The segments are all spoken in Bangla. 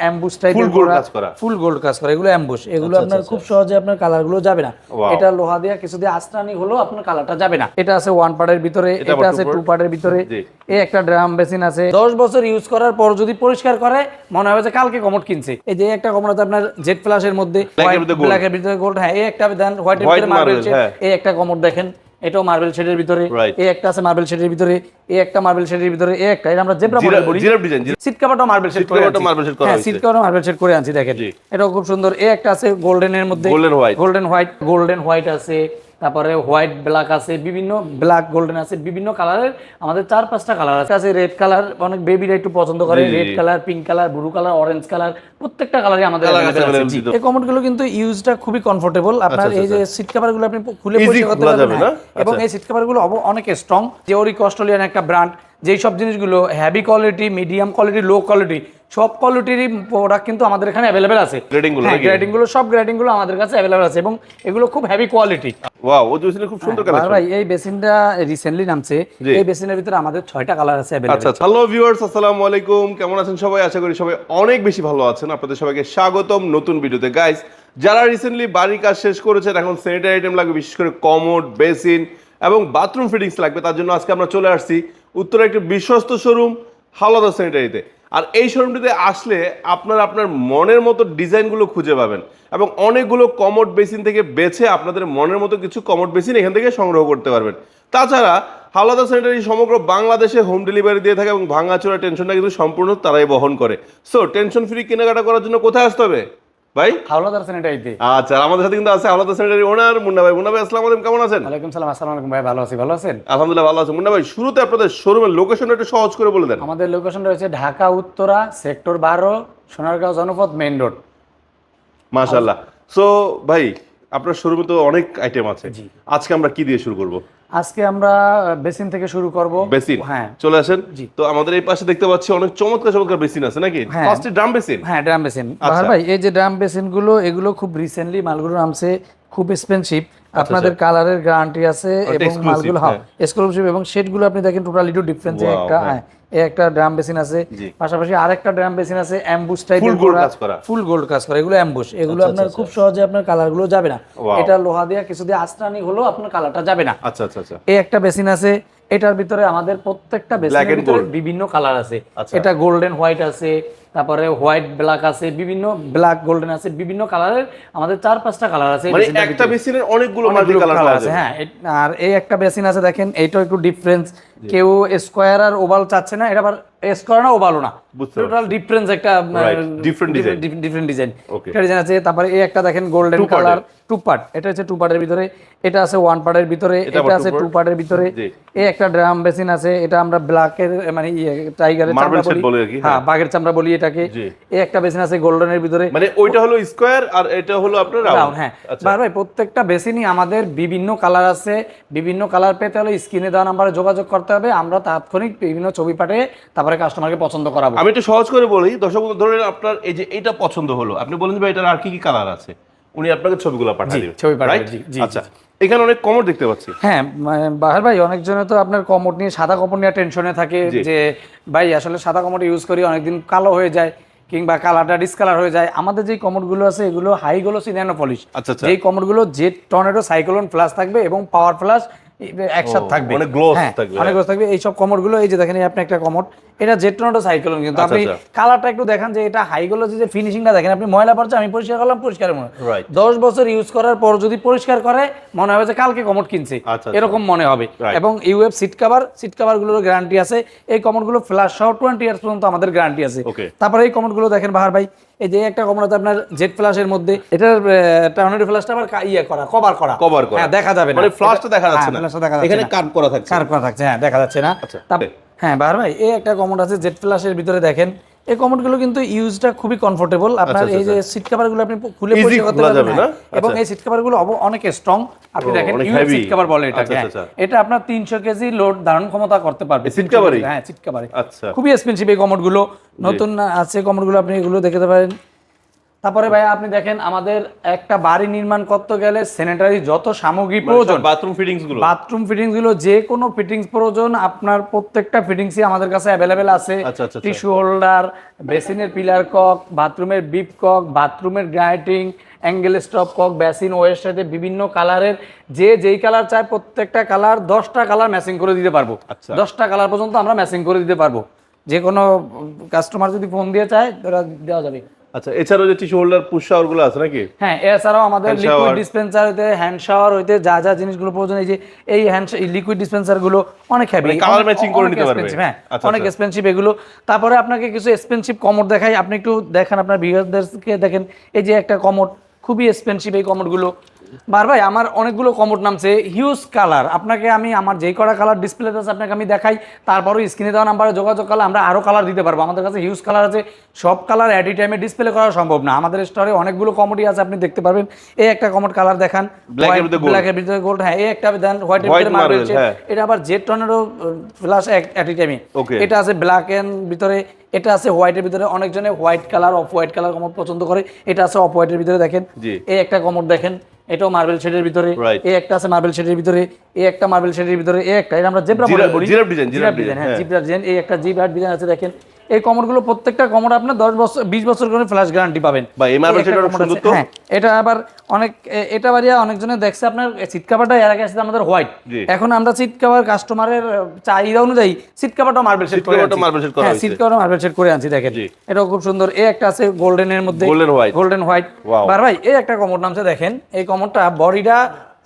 অ্যাম্বুশ টাইপের ফুল গোল্ড কাজ করা, এগুলো অ্যাম্বুশ, এগুলো আপনার খুব সহজে আপনার কালার গুলো যাবে না। এটা লোহা দিয়ে কিছু দিয়ে আস্তানি হলো আপনার কালারটা যাবে না। এটা আছে 1 পার্টের ভিতরে, এটা আছে 2 পার্টের ভিতরে। এই একটা ড্রাম বেসিন আছে, 10 বছর ইউজ করার পর যদি পরিষ্কার করে মনে হবে যে কালকে কমোড কিনছে। এই যে একটা কমোড আছে আপনার জেড ফ্ল্যাশের মধ্যে, ব্ল্যাকের ভিতরে গোল্ড। হ্যাঁ, এই একটা দেন হোয়াইটের ভিতরে মার্বেল শেড। এই একটা কমোড দেখেন, এটাও মার্বেল শেডের ভিতরে। এই একটা আছে মার্বেল শেডের ভিতরে, এই একটা মার্বেল শেডের ভিতরে, এই একটা এটা আমরা জেব্রা মডেল বলি। সিট কভারটা মার্বেল শেড করে আনছি। হ্যাঁ, সিট কভারটা মার্বেল শেড করে আনছি, দেখেন এটাও খুব সুন্দর। এই একটা আছে গোল্ডেনের মধ্যে, গোল্ডেন হোয়াইট আছে, তারপরে হোয়াইট ব্ল্যাক আছে, বিভিন্ন ব্ল্যাক গোল্ডেন আছে, বিভিন্ন কালারের আমাদের 4-5টা কালার আছে। রেড কালার অনেক বেবিরা একটু পছন্দ করে, red colour, pink colour, blue colour, orange colour, প্রত্যেকটা কালারই আমাদের अवेलेबल আছে। এই কমোডগুলো কিন্তু ইউজটা খুবই কমফোর্টেবল। আপনার এই যে সিট কভারগুলো আপনি খুলে পরিষ্কার করতে পারবেন, এবং এই সিট কভারগুলো অনেক স্ট্রং। জেওরিক অস্ট্রেলিয়ান একটা ব্র্যান্ড, যেই সব জিনিসগুলো heavy quality, medium quality, low quality সব কোয়ালিটির প্রোডাক্ট কিন্তু আমাদের এখানে अवेलेबल আছে। গ্রেডিংগুলো সব গ্রেডিংগুলো আমাদের কাছে अवेलेबल আছে, এবং এগুলো খুব হেভি কোয়ালিটি। ওয়াও, ওই বেসিনে খুব সুন্দর কালেকশন ভাই। এই বেসিনটা রিসেন্টলি নামছে। এই বেসিনের ভিতরে আমাদের 6টা কালার আছে अवेलेबल। আচ্ছা, হ্যালো ভিউয়ার্স, আসসালামু আলাইকুম। কেমন আছেন সবাই? আশা করি সবাই অনেক বেশি ভালো আছেন। আপনাদের সবাইকে স্বাগতম নতুন ভিডিওতে। গাইস, যারা রিসেন্টলি বাড়ির কাজ শেষ করেছেন, এখন স্যানিটারি আইটেম লাগবে, বিশেষ করে কমোড, বেসিন এবং বাথরুম ফিটিংস লাগবে, তার জন্য আজকে আমরা চলে আসছি উত্তরে একটি বিশ্বস্ত শোরুম হাওলাদার স্যানিটারিতে। আর এই শোরুমটিতে আসলে আপনারা আপনার মনের মতো ডিজাইনগুলো খুঁজে পাবেন, এবং অনেকগুলো কমোড বেসিন থেকে বেছে আপনাদের মনের মতো কিছু কমোড বেসিন এখান থেকে সংগ্রহ করতে পারবেন। তাছাড়া হাওলাদার স্যানিটারি সমগ্র বাংলাদেশে হোম ডেলিভারি দিয়ে থাকে, এবং ভাঙাচোরা টেনশনটা কিন্তু সম্পূর্ণ তারাই বহন করে। সো টেনশন ফ্রি কেনাকাটা করার জন্য কোথায় আসতে হবে ভাই? হাওলাদার স্যানিটারিতে। আচ্ছা, আমাদের সাথে কিন্তু আছে হাওলাদার স্যানিটারি ওনার মুন্না ভাই। মুন্না ভাই, আসসালামু আলাইকুম, কেমন আছেন? ওয়ালাইকুম সালাম। আসসালামু আলাইকুম ভাই, ভালো আছি। ভালো আছেন? আলহামদুলিল্লাহ ভালো আছি। মুন্না ভাই, শুরুতে আপনাদের শোরুমের লোকেশনটা একটু সহজ করে বলে দেন। আমাদের লোকেশন রয়েছে Dhaka Uttara, sector 12, Sonargaon Janapath, main road. মাশাআল্লাহ। সো ভাই, আপনার শোরুমে তো অনেক আইটেম আছে, আজকে আমরা কি দিয়ে শুরু করব? আজকে আমরা বেসিন থেকে শুরু করব। বেসিন, হ্যাঁ, চলে আসেন। তো আমাদের এই পাশে দেখতে পাচ্ছি অনেক চমৎকার চমৎকার বেসিন আছে নাকি? ফার্স্টে ড্রাম বেসিন। হ্যাঁ, ড্রাম বেসিন। বাহার ভাই, এই যে ড্রাম বেসিন গুলো, এগুলো খুব রিসেন্টলি মালগুলো নামছে, খুব এক্সপেন্সিভ। আপনাদের কালারের গ্যারান্টি আছে, এবং মালগুলো এক্সক্লুসিভ, এবং শেডগুলো আপনি দেখেন টোটালি টু ডিফারেন্স। একটা এই একটা ড্রাম বেসিন আছে, পাশাপাশি আরেকটা ড্রাম বেসিন আছে অ্যাম্বুশ টাইপের ফুল গোল্ড কাজ করা। এগুলো অ্যাম্বুশ, এগুলো আপনার খুব সহজে আপনার কালার গুলো যাবে না। এটা লোহা দিয়ে কিছু দিয়ে আস্তানি হলো আপনার কালারটা যাবে না। আচ্ছা আচ্ছা আচ্ছা। এই একটা বেসিন আছে, এটার ভিতরে আমাদের প্রত্যেকটা বেসিনের ভিতরে বিভিন্ন কালার আছে। এটা গোল্ডেন হোয়াইট আছে, তারপরে হোয়াইট ব্ল্যাক আছে, বিভিন্ন ব্ল্যাক গোল্ডেন আছে, বিভিন্ন কালারের আমাদের 4-5টা কালার আছে। মানে একটা বেসিনের অনেকগুলো মাল্টি কালার আছে। হ্যাঁ, আর এই একটা বেসিন আছে, দেখেন এইটাও একটু ডিফারেন্স। কেউ স্কয়ার আর ওভাল চাচ্ছে না, এটা আবার স্কয়ার না ওভালও না, টোটাল ডিফারেন্স, একটা ডিফারেন্ট ডিজাইন একটা ডিজাইন আছে। তারপরে এই একটা দেখেন গোল্ডেন কালার, 2 পার্ট। এটা হচ্ছে 2 পার্টের ভিতরে, এটা আছে 1 পার্টের ভিতরে, এটা আছে 2 পার্টের ভিতরে। এই একটা ড্রাম বেসিন আছে, এটা আমরা ব্ল্যাকের মানে টাইগারের চামড়া বলি, হ্যাঁ বাঘের চামড়া বলি এটাকে। এই একটা বেসিন আছে গোল্ডেনের ভিতরে, মানে ওইটা হলো স্কয়ার আর এটা হলো আপনার রাউন্ড। হ্যাঁ ভাই, প্রত্যেকটা বেসিনই আমাদের বিভিন্ন কালার আছে। বিভিন্ন কালার পেতে হলে স্ক্রিনে দেওয়া নাম্বারে যোগাযোগ করতে হবে, আমরা তাৎক্ষণিক বিভিন্ন ছবি পাঠিয়ে তারপরে কাস্টমারকে পছন্দ করাবো। আমি একটু সহজ করে বলি, দর্শক ধরেন আপনার এই যে এটা পছন্দ হলো, আপনি বলেন ভাই এটার আর কি কি কালার আছে, উনি আপনাকে ছবিগুলো পাঠিয়ে দিবেন। ছবি পাঠিয়ে, জি। আচ্ছা, এখানে অনেক কমোড দেখতে পাচ্ছি। হ্যাঁ বাহার ভাই, অনেকজনে তো আপনার কমোড নিয়ে, সাদা কমোড নিয়ে টেনশনে থাকে যে ভাই আসলে সাদা কমোড ইউজ করি, অনেকদিন কালো হয়ে যায় কিংবা কালারটা ডিসকালার হয়ে যায়। আমাদের যে কমোডগুলো আছে এগুলো হাই গ্লোসি ন্যানো পলিশ। যেই কমোডগুলো জেট টর্নেডো সাইক্লোন ফ্ল্যাশ থাকবে এবং পাওয়ার ফ্ল্যাশ একসাথে থাকবে, অনেক গ্লোস থাকবে, অনেক গ্লোস থাকবে। এই সব কমোডগুলো, এই যে দেখেন আপনি একটা কমোড, এটা জেট টর্নেডো সাইক্লোন, কিন্তু আপনি কালারটা একটু দেখেন যে এটা হাই গ্লোসি, যে ফিনিশিংটা দেখেন আপনি। ময়লা পড়ছে, আমি পরিষ্কার করলাম, পরিষ্কার মনে 10 বছর ইউজ করার পর যদি পরিষ্কার করে মনে হবে যে কালকে কমোড কিনছে, এরকম মনে হবে। এবং ইউএফ সিট কভারগুলোর গ্যারান্টি আছে। এই কমোডগুলো ফ্ল্যাশ সহ 20 ইয়ার্স পর্যন্ত আমাদের গ্যারান্টি আছে। তারপরে এই কমোডগুলো দেখেন বাহার ভাই, এই যে একটা কমোড আছে আপনার জেড ফ্ল্যাশের মধ্যে, এটার টর্নেডো ফ্ল্যাশটা আবার কভার করা, হ্যাঁ দেখা যাবে না, মানে ফ্ল্যাশটা দেখা যাচ্ছে না, এখানে কার্ভ করা থাকছে, হ্যাঁ দেখা যাচ্ছে না। হ্যাঁ বাহার ভাই, এই একটা কমোড আছে জেড ফ্ল্যাশের ভিতরে, দেখেন এই কমোডগুলো কিন্তু ইউজটা খুবই কমফোর্টেবল। আপনার এই যে সিট কভারগুলো আপনি খুলে পরিষ্কার করতে পারবেন, এবং এই সিট কভারগুলো অনেক স্ট্রং। আপনি দেখেন ইউএফ সিট কভার বলে এটাকে। এটা আপনার 300 কেজি লোড ধারণ ক্ষমতা করতে পারবে সিট কভারে। হ্যাঁ, সিট কভারে। খুবই এক্সপেন্সিভ এই কমোডগুলো, নতুন আছে কমোডগুলো, আপনি এগুলো দেখতে পারেন। তারপরে ভাই আপনি দেখেন আমাদের একটা বাড়ি নির্মাণ করতে গেলে স্যানিটারি যত সামগ্রী প্রয়োজন, বাথরুম ফিটিংস গুলো যে কোনো ফিটিংস প্রয়োজন আপনার প্রত্যেকটা ফিটিংসই আমাদের কাছে অ্যাভেলেবেল আছে। টিস্যু হোল্ডার, বেসিনের পিলার কক, বাথরুমের বিপ কক, বাথরুমের গ্রাইটিং, অ্যাঙ্গেল স্টপ কক, বেসিন ওয়ের সাথে বিভিন্ন কালারের যেই কালার চায় প্রত্যেকটা কালার 10টা কালার ম্যাচিং করে দিতে পারবো। 10টা কালার পর্যন্ত আমরা ম্যাচিং করে দিতে পারবো। যে কোনো কাস্টমার যদি ফোন দিয়ে চায় তারা দেওয়া যাবে। আচ্ছা, এছাড়াও যে টিস্যু হোল্ডার, পুশ শাওয়ার গুলো আছে নাকি? হ্যাঁ, এছাড়াও আমাদের লিকুইড ডিসপেন্সার হইতে, হ্যান্ড শাওয়ার হইতে যা জিনিসগুলো প্রয়োজন, এই যে এই লিকুইড ডিসপেন্সার গুলো অনেক হেভি, কালার ম্যাচিং করে নিতে পারবে। হ্যাঁ, অনেক এক্সপেন্সিভ এগুলো। তারপরে আপনাকে কিছু এক্সপেন্সিভ কমোড দেখাই, আপনি একটু দেখেন, আপনার ভিউয়ারদেরকে দেখেন। এই যে একটা কমোড, খুবই এক্সপেন্সিভ এই কমোডগুলো। ভাই আমার অনেকগুলো কমোড নামছে, হিউজ কালার। আপনাকে আমি আমার যেই কটা কালার ডিসপ্লেতে আছে আপনাকে আমি দেখাই, তারপরেও স্ক্রিনে দেওয়া নাম্বারে যোগাযোগ করলে আমরা আরও কালার দিতে পারবো। আমাদের কাছে হিউজ কালার আছে, সব কালার অ্যাট এ টাইমে ডিসপ্লে করা সম্ভব না। আমাদের স্টোরে অনেকগুলো কমোডই আছে, আপনি দেখতে পারবেন। এই একটা কমোড কালার দেখান, ব্ল্যাকের ভিতরে গোল্ড। হ্যাঁ, এই একটা দেন হোয়াইটের ভিতরে মার্বেল। এটা আবার জেড টনেরও ফ্ল্যাশ অ্যাট এ টাইমে। এটা আছে ব্ল্যাক এন্ড ভিতরে, এটা আছে হোয়াইটের ভিতরে। অনেকজনে white colour, off white colour commode পছন্দ করে। এটা আছে অফ হোয়াইটের ভিতরে, দেখেন। এই একটা কমোড দেখেন, এটাও মার্বেল শেডের ভিতরে। এই একটা আছে মার্বেল শেডের ভিতরে, এই একটা মার্বেল শেডের ভিতরে, এই একটা, এটা আমরা জেব্রা মডেল বলি, জিরাফ ডিজাইন। হ্যাঁ, জিব্রা ডিজাইন। এই একটা জিব্রা ডিজাইন আছে, দেখেন। এই কমোডগুলো প্রত্যেকটা কমোড আপনার 10 বছর 20 বছর করে ফ্ল্যাশ গ্যারান্টি পাবেন। ভাই এই মার্বেল শেডের সুন্দর তো। হ্যাঁ, এটা আবার অনেক, এটা বাড়িয়া অনেকজনে দেখছে আপনার সিট কভারটা এর আগে আসছে আমাদের হোয়াইট। এখন আমরা সিট কভার কাস্টমারের চাহিদা অনুযায়ী সিট কভারটা মার্বেল শেড করে আনছি। হ্যাঁ, সিট কভার মার্বেল শেড করে আনছি, দেখেন। এটাও খুব সুন্দর। এই একটা আছে গোল্ডেনের মধ্যে, গোল্ডেন হোয়াইট। ভাই এই একটা কমোড নামছে, দেখেন। এই কমোডটা বডিটা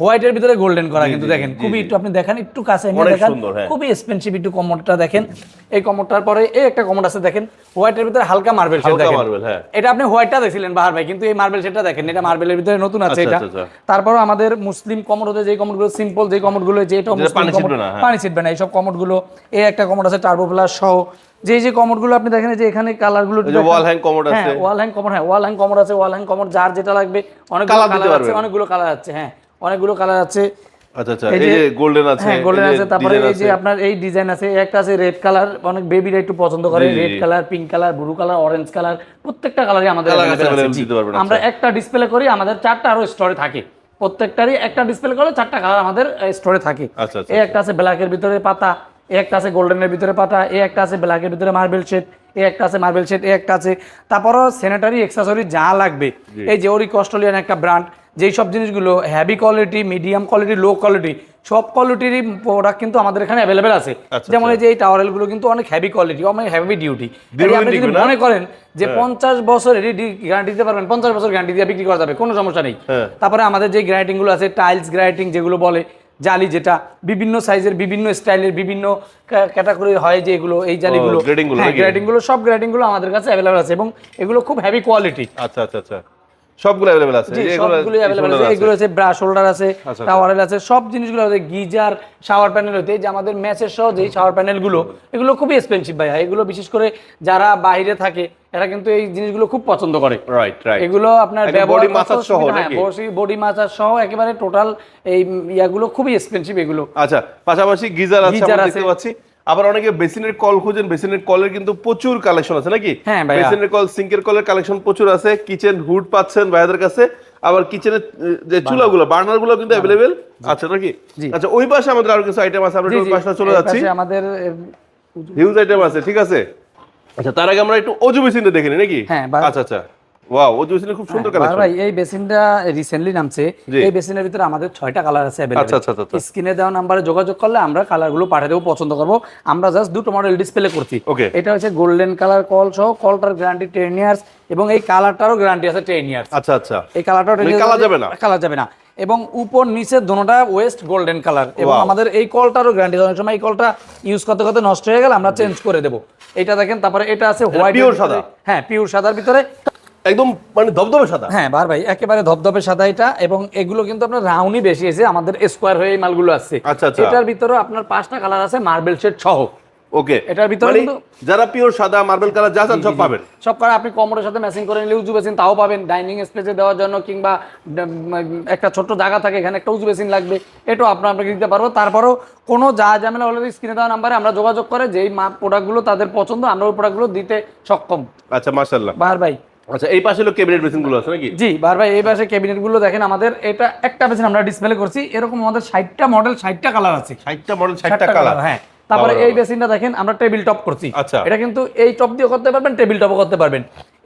হোয়াইটের ভিতরে গোল্ডেন করা, কিন্তু দেখেন খুবই, একটু আপনি দেখেন, একটু কাছে এনে দেখেন, খুবই এক্সপেন্সিভ একটু কমোডটা দেখেন। এই কমোডটার পরে এই একটা কমোড আছে, দেখেন, হোয়াইটের ভিতরে হালকা মার্বেল শেড, দেখেন। এটা আপনি হোয়াইটটা দেখছিলেন বাহার ভাই, কিন্তু এই মার্বেল শেডটা দেখেন, এটা মার্বেলের ভিতরে নতুন আছে এটা। তারপরও আমাদের মুসলিম কমোড হতে যে কমোডগুলো সিম্পল, যে কমোডগুলো, যে এটা পানি ছিটবে না, এইসব কমোডগুলো। এই একটা কমোড আছে টার্বো প্লাস সহ। যে কমোডগুলো আপনি দেখেন, যে এখানে কালারগুলো, ওয়াল হ্যাং কমোড আছে। হ্যাঁ, ওয়াল হ্যাং কমোড। হ্যাঁ, ওয়াল হ্যাং কমোড আছে, ওয়াল হ্যাং কমোড যার যেটা লাগবে। অনেকগুলো কালার আছে, অনেকগুলো কালার আছে। হ্যাঁ, অনেকগুলো কালার আছে। আচ্ছা, এই যে গোল্ডেন আছে। হ্যাঁ, গোল্ডেন আছে। তারপরে এই যে আপনার এই ডিজাইন আছে, একটা আছে রেড কালার, অনেক বেবিরা একটু পছন্দ করে। Red colour, pink colour, blue colour, orange colour, প্রত্যেকটা কালারই আমাদের আছে। আমরা একটা ডিসপ্লে করি, আমাদের 4টা আরো স্টোরে থাকে। প্রত্যেকটারই একটা ডিসপ্লে করে 4টা কালার আমাদের স্টোরে থাকে। এই একটা আছে ব্ল্যাকের ভিতরে পাতা, এই একটা আছে গোল্ডেনের ভিতরে পাতা, এই একটা আছে ব্ল্যাকের ভিতরে মার্বেল শেড, এই একটা আছে মার্বেল শেড, এই একটা আছে। তারপরও স্যানিটারি অ্যাক্সেসরি যা লাগবে, এই যে ওরি কস্টলিয়ান একটা ব্র্যান্ড, যেই সব জিনিসগুলো heavy quality, medium quality, low quality, সব কোয়ালিটির প্রোডাক্ট কিন্তু আমাদের এখানে অ্যাভেলেবেল আছে। যেমন এই যে এই টাওয়ারেলগুলো কিন্তু অনেক হেভি কোয়ালিটি, অনেক হেভি ডিউটি। আপনি যদি মনে করেন যে 50 বছর গ্যারান্টি দিতে পারবেন, 50 বছর গ্যারান্টি দিয়ে বিক্রি করা যাবে, কোনো সমস্যা নেই। তারপরে আমাদের যে গ্রাইটিং গুলো আছে, টাইলস গ্রাইটিং যেগুলো বলে, জালি, যেটা বিভিন্ন সাইজের, বিভিন্ন স্টাইলের, বিভিন্ন ক্যাটাগরির হয়, যে এগুলো, এই জালিগুলো, গ্রাইটিং গুলো, সব গ্রাইটিং গুলো আমাদের কাছে অ্যাভেলেবেল আছে এবং এগুলো খুব হেভি কোয়ালিটি। আচ্ছা, সবগুলো अवेलेबल আছে। সবগুলো अवेलेबल আছে। এগুলো আছে ব্রাশ হোল্ডার আছে, টাওয়ারেল আছে, সব জিনিসগুলো আছে। গিজার, শাওয়ার প্যানেল হতে, যে আমাদের ম্যাচের সহ যে শাওয়ার প্যানেলগুলো, এগুলো খুবই এক্সপেন্সিভ ভাই। এগুলো বিশেষ করে যারা বাইরে থাকে এরা কিন্তু এই জিনিসগুলো খুব পছন্দ করে। রাইট। এগুলো আপনার বডি মাসাজ সহ নাকি? বডি মাসাজ সহ একেবারে টোটাল এই ইয়াগুলো খুবই এক্সপেন্সিভ এগুলো। আচ্ছা, পাশাপাশি গিজার আছে আমরা দেখতে পাচ্ছি। আবার অনেকে বেসিনের কল খুঁজেন, বেসিনের কলের কিন্তু প্রচুর কালেকশন আছে নাকি? হ্যাঁ ভাই, বেসিনের কল, সিঙ্কের কলের কালেকশন প্রচুর আছে। কিচেন হুড পাচ্ছেন ভাইদের কাছে। আবার কিচেনের যে চুলাগুলো, বার্নারগুলো কিন্তু अवेलेबल আছে নাকি? আচ্ছা, ওই পাশে আমাদের আরো কিছু আইটেম আছে, আমরা ওই পাশে চলে যাচ্ছি। আমাদের হিউজ আইটেম আছে, ঠিক আছে। আচ্ছা, তার আগে আমরা একটু অজু বেসিনটা দেখে নিই নাকি? হ্যাঁ, আচ্ছা, ওয়াও, অজু বেসিনের খুব সুন্দর কালেকশন ভাই। এই বেসিনটা রিসেন্টলি নামছে। এই বেসিনের ভিতরে আমাদের 6টা কালার আছে अवेलेबल। আচ্ছা। স্ক্রিনে দেওয়া নম্বরে যোগাযোগ করলে আমরা কালারগুলো পাঠিয়ে দেব, পছন্দ করব। আমরা জাস্ট দুটো মডেল ডিসপ্লে করছি। এটা হচ্ছে গোল্ডেন কালার কল সহ, কলটার গ্যারান্টি 10 ইয়ার্স এবং এই কালারটারও গ্যারান্টি আছে 10 ইয়ার্স। আচ্ছা, এই কালারটাও কালার যাবে না এবং উপর নিচে দোনোটা ওয়েস্ট গোল্ডেন কালার। এবং আমাদের এই কলটারও গ্যারান্টি, অনেক সময় এই কলটা ইউজ করতে করতে নষ্ট হয়ে গেলে আমরা চেঞ্জ করে দেব। এটা দেখেন। তারপরে এটা আছে হোয়াইট, পিওর সাদা। হ্যাঁ, পিওর সাদার ভিতরে একদম মানে ধবধবে সাদা। হ্যাঁ ভাই, একেবারে ধবধবে সাদা এটা। এবং এগুলো কিন্তু আপনার রাউন্ডই বেশি আছে, আমাদের স্কয়ার হয়ে এই মালগুলো আছে। আচ্ছা। এটার ভিতরে আপনার 5টা কালার আছে মার্বেল শেড সহ। ওকে, এটার ভিতরে কিন্তু যারা পিওর সাদা, মার্বেল কালার যা চান সব পাবেন। সব কালার আপনি কমোডের সাথে ম্যাচিং করে নিলে উজু বেসিন তাও পাবেন। ডাইনিং স্পেসে দেওয়ার জন্য কিংবা একটা ছোট্ট জায়গা থাকে, এখানে একটা উজু বেসিন লাগবে, এটাও আপনাকে দিতে পারবো। তারপরও কোনো ঝামেলা হলে স্ক্রিনে দেওয়া নাম্বারে আমরা যোগাযোগ করে যেই প্রোডাক্টগুলো তাদের পছন্দ, আমরা ওই প্রোডাক্টগুলো দিতে সক্ষম। আচ্ছা, মাশাআল্লাহ। বাহার ভাই, আচ্ছা, এই পাশে হলো ক্যাবিনেট বেসিন গুলো আছে নাকি? জি ভাই, এই পাশে ক্যাবিনেট গুলো দেখেন, আমাদের এটা একটা বেসিন আমরা ডিসপ্লে করছি, এরকম আমাদের 60টা মডেল 60টা কালার আছে। 60টা মডেল 60টা কালার, হ্যাঁ। তারপরে এই বেসিনটা দেখেন আমরা টেবিল টপ করছি। আচ্ছা, এটা কিন্তু এই টপ দিয়ে করতে পারবেন, টেবিল টপও করতে পারবেন।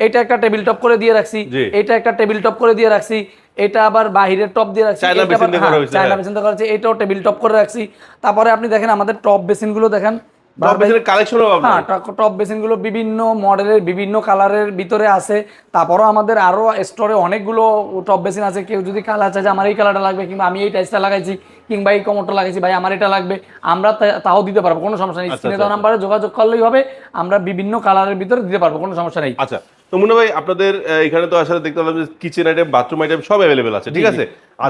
এটা একটা টেবিল টপ করে দিয়ে রাখছি, এটা একটা টেবিল টপ করে দিয়ে রাখছি, এটা আবার বাহিরের টপ দিয়ে রাখছি, চায়না বেসিন দিয়ে করা হয়েছে, চায়না বেসিন দিয়ে করা হয়েছে, এটাও টেবিল টপ করে রাখছি। তারপরে আপনি দেখেন আমাদের টপ বেসিন গুলো দেখেন, টপ বেসিনের কালেকশনও পাবেন। হ্যাঁ, টপ বেসিন গুলো বিভিন্ন মডেলের বিভিন্ন কালারের ভিতরে আছে। তারপরও আমাদের আরো স্টোরে অনেকগুলো টপ বেসিন আছে। কেউ যদি কালার চায় যে আমার এই কালারটা লাগবে, কিংবা আমি এই টাইসটা লাগাইছি, কিংবা এই কমোডটা লাগাইছি, ভাই আমার এটা লাগবে, আমরা তাও দিতে পারবো, কোনো সমস্যা নেই। স্ক্রিনে দেওয়া নাম্বারে যোগাযোগ করলেই হবে, আমরা বিভিন্ন কালারের ভিতরে দিতে পারবো, কোনো সমস্যা নেই। আচ্ছা, তো মুন্না ভাই আপনাদের এখানে তো আসলে দেখতে পেলাম যে কিচেন আইটেম, বাথরুম আইটেম সব अवेलेबल আছে, ঠিক আছে?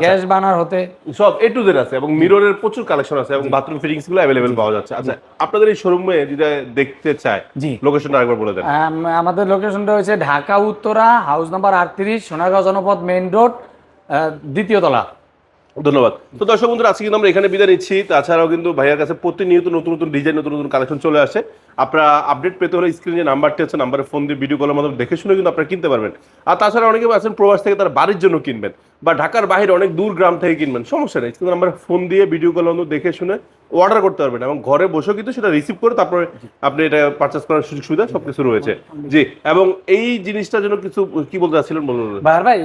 গ্যাস বার্নার হতে সব এ টু জেড আছে, এবং মিররের প্রচুর কালেকশন আছে, এবং বাথরুম ফিটিংস গুলো अवेलेबल পাওয়া যাচ্ছে। আচ্ছা, আপনাদের এই শোরুমে যদি দেখতে চায়, লোকেশনটা আরেকবার বলে দেন। আমাদের লোকেশনটা হচ্ছে Dhaka Uttara, house number 38, Sonargaon Janapath, main road, দ্বিতীয় তলা। ধন্যবাদ। তো দর্শক বন্ধুরা, আজকে কিন্তু আমরা এখানে বিদায় নিচ্ছি। তাছাড়াও কিন্তু ভাইয়ার কাছে প্রতিনিয়ত নতুন নতুন ডিজাইন, নতুন নতুন কালেকশন চলে আসে। আপনারা আপডেট পেতে হলে স্ক্রিনে যে নাম্বারটি আছে, নাম্বারে ফোন দিয়ে ভিডিও কলের মাধ্যমে দেখে শুনে কিন্তু আপনারা কিনতে পারবেন। আর তাছাড়া অনেকে আছেন প্রবাস থেকে তার বাড়ির জন্য কিনবেন, বা ঢাকার বাইরে অনেক দূর গ্রাম থেকে কিনবেন, সমস্যা নেই, কিন্তু নাম্বারে ফোন দিয়ে ভিডিও কলের মাধ্যমে দেখে শুনে অর্ডার করতে পারবেন, এবং ঘরে বসেও কিন্তু সেটা রিসিভ করে তারপরে আপনি এটা পারচেজ করার সুযোগ সুবিধা সবকিছু রয়েছে। জি, এবং এই জিনিসটার জন্য কিছু কি বলতে চাচ্ছিলেন বলুন। ভাই,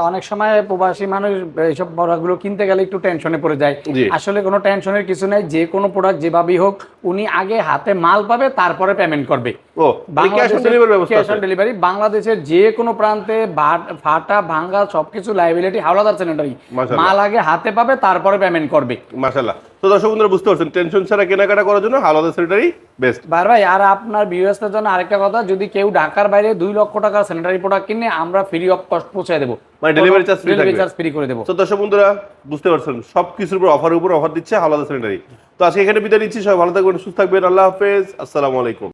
অনেক সময় প্রবাসী মানুষ এইসব প্রোডাক্টগুলো কিনতে গেলে একটু টেনশনে পড়ে যায়। আসলে কোনো টেনশনের কিছু নাই, যে কোনো প্রোডাক্ট যেভাবেই হোক উনি আগে হাতে মাল পাবে, তারপরে পেমেন্ট করবে। ক্যাশ অন ডেলিভারি বাংলাদেশের যে কোনো প্রান্তে, ফাটা ভাঙা সবকিছু লাইবিলিটি হাওলাদার স্যানিটারি, মাল আগে হাতে পাবে, তারপরে পেমেন্ট করবে। মাশাআল্লাহ। তো দর্শক বন্ধুরা বুঝতে পারছেন, টেনশন ছাড়া কেনাকাটা করার জন্য হাওলাদার স্যানিটারি বেস্ট। ভাই, আর আপনার ভিউয়ার্সদের জন্য আরেকটা কথা, যদি কেউ ঢাকার বাইরে 2 লক্ষ টাকার স্যানিটারি প্রোডাক্ট কিনে, আমরা ফ্রি অফ কস্ট পৌঁছে দেব, মানে ডেলিভারি চার্জ ফ্রি করে দেব। তো দর্শক বন্ধুরা বুঝতে পারছেন, সবকিছুর উপর অফার দিচ্ছে হাওলাদার স্যানিটারি। তো আজকে এখানে বিদায় নিচ্ছি, সবাই ভালো থাকবেন, সুস্থ থাকবেন, আল্লাহ হাফেজ, আসসালামু আলাইকুম।